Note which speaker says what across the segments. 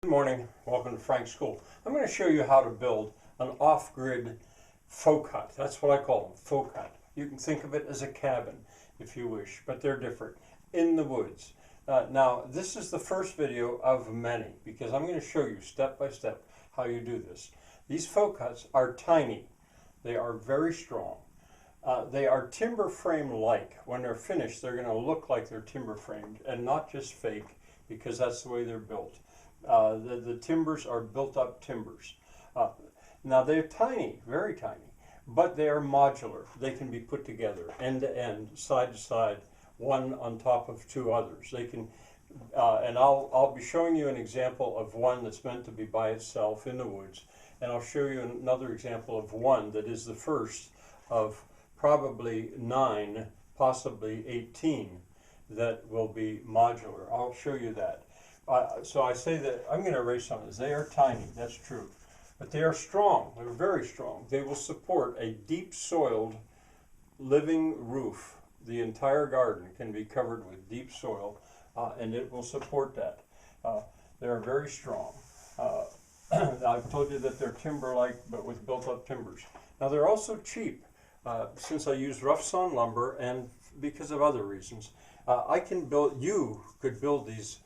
Speaker 1: Good morning, welcome to Frank's School. I'm going to show you how to build an off-grid folk hut. That's what I call them, folk hut. You can think of it as a cabin if you wish, but they're different, in the woods. Now, this is the first video of many because I'm going to show you step by step how you do this. These folk huts are tiny. They are very strong. They are timber frame-like. When they're finished, they're going to look like they're timber framed and not just fake because that's the way they're built. The timbers are built up timbers. Now they're tiny, very tiny, but they are modular. They can be put together end to end, side to side, one on top of two others. They can, and I'll be showing you an example of one that's meant to be by itself in the woods, and I'll show you another example of one that is the first of probably 9, possibly 18 that will be modular. I'll show you that. So I say that I'm going to erase some of this. They are tiny, that's true, but they are strong. They're very strong. They will support a deep soiled living roof. The entire garden can be covered with deep soil, and it will support that. They're very strong. I've told you that they're timber-like, but with built-up timbers. Now they're also cheap. Since I use rough-sawn lumber and because of other reasons, you could build these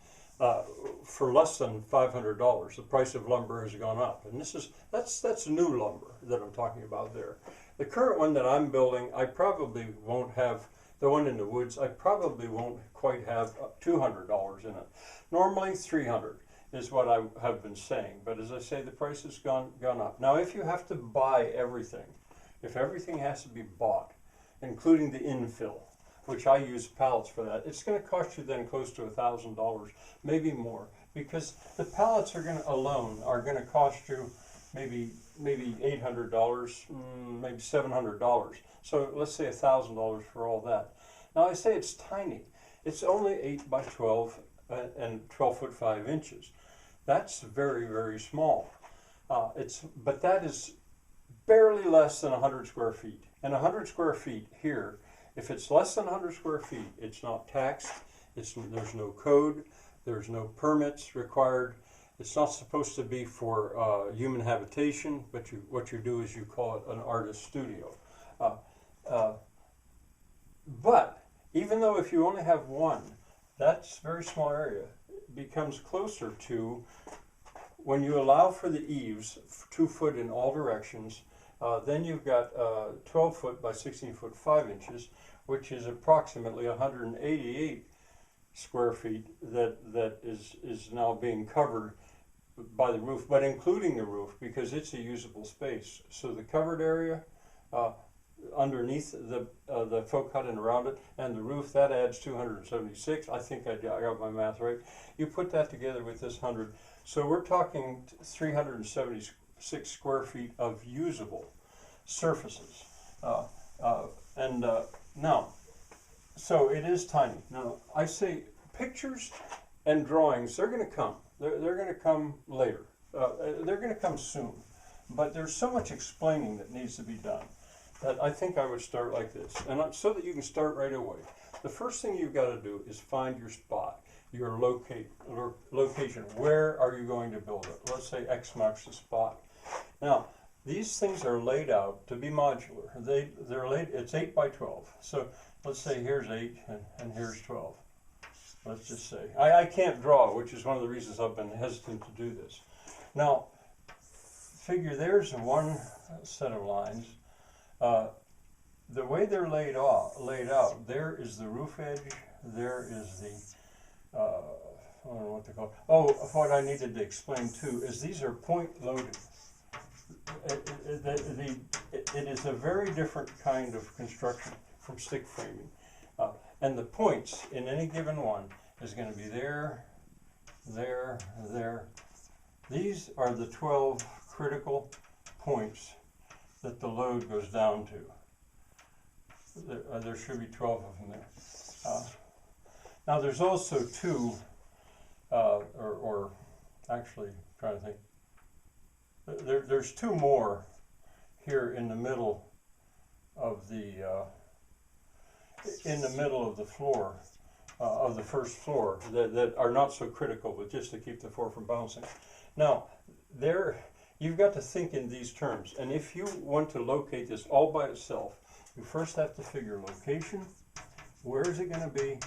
Speaker 1: for less than $500. The price of lumber has gone up, and that's new lumber that I'm talking about there. The current one that I'm building, I probably won't have, the one in the woods, I probably won't quite have $200 in it. Normally $300 is what I have been saying, but as I say, the price has gone up. Now if you have to buy everything, if everything has to be bought, including the infill, which I use pallets for that, it's going to cost you then close to $1,000, maybe more, because the pallets alone are going to cost you maybe $800, maybe $700. So let's say $1,000 for all that. Now I say it's tiny. It's only 8 by 12 and 12 foot 5 inches. That's very, very small. But that is barely less than 100 square feet. And 100 square feet here, if it's less than 100 square feet, it's not taxed, there's no code, there's no permits required. It's not supposed to be for human habitation, but what you do is you call it an artist studio. But even though if you only have one, that's a very small area, it becomes closer to, when you allow for the eaves, 2 foot in all directions, then you've got 12 foot by 16 foot 5 inches, which is approximately 188 square feet that is now being covered by the roof, but including the roof because it's a usable space. So the covered area underneath the folk hut and around it, and the roof, that adds 276. I think I got my math right. You put that together with this 100, so we're talking 376 square feet of usable surfaces. Now, so it is tiny. Now, I say pictures and drawings, they're going to come. They're going to come later. They're going to come soon. But there's so much explaining that needs to be done that I think I would start like this. And so that you can start right away. The first thing you've got to do is find your spot, your location. Where are you going to build it? Let's say X marks the spot. Now, these things are laid out to be modular. They're laid, it's 8 by 12. So let's say here's 8 and here's 12. Let's just say. I can't draw, which is one of the reasons I've been hesitant to do this. Now, figure there's one set of lines. The way they're laid out, there is the roof edge, there is the, I don't know what they call it. Oh, what I needed to explain too is these are point loaded. It is a very different kind of construction from stick framing. And the points in any given one is going to be there, there, there. These are the 12 critical points that the load goes down to. There should be 12 of them there. Now there's also two, or actually, I'm trying to think. There's two more here in the middle of the floor of the first floor that are not so critical, but just to keep the floor from bouncing. Now, you've got to think in these terms, and if you want to locate this all by itself, you first have to figure location, where is it going to be,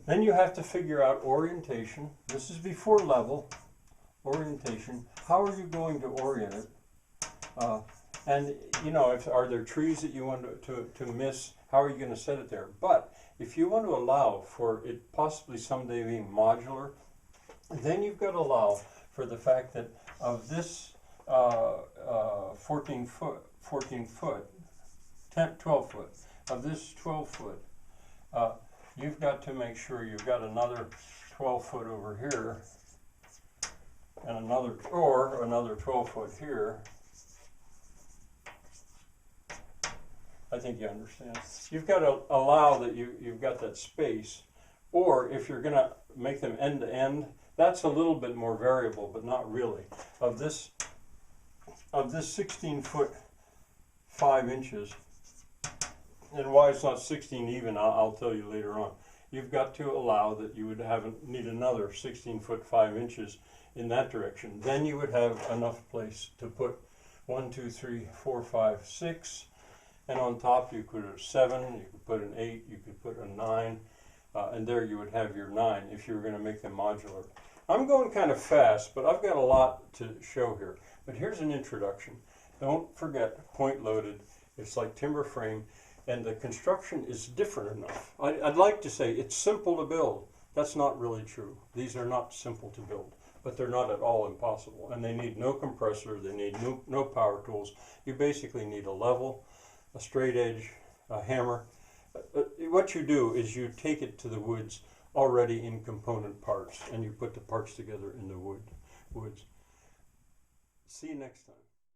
Speaker 1: then you have to figure out orientation. This is before level, orientation, how are you going to orient it, and you know, are there trees that you want to miss, how are you going to set it there. But if you want to allow for it possibly someday being modular, then you've got to allow for the fact that of this 12 foot, of this 12 foot, you've got to make sure you've got another 12 foot over here, and another 12 foot here. I think you understand. You've got to allow that you've got that space, or if you're going to make them end to end, that's a little bit more variable, but not really. Of this 16 foot 5 inches, and why it's not 16 even, I'll tell you later on. You've got to allow that you would need another 16 foot 5 inches in that direction. Then you would have enough place to put 1, 2, 3, 4, 5, 6. And on top you could have 7, you could put an 8, you could put a 9, and there you would have your 9 if you were going to make them modular. I'm going kind of fast, but I've got a lot to show here. But here's an introduction. Don't forget, point loaded. It's like timber frame, and the construction is different enough. I'd like to say it's simple to build. That's not really true. These are not simple to build, but they're not at all impossible. And they need no compressor, they need no power tools. You basically need a level, a straight edge, a hammer. What you do is you take it to the woods already in component parts, and you put the parts together in the woods. See you next time.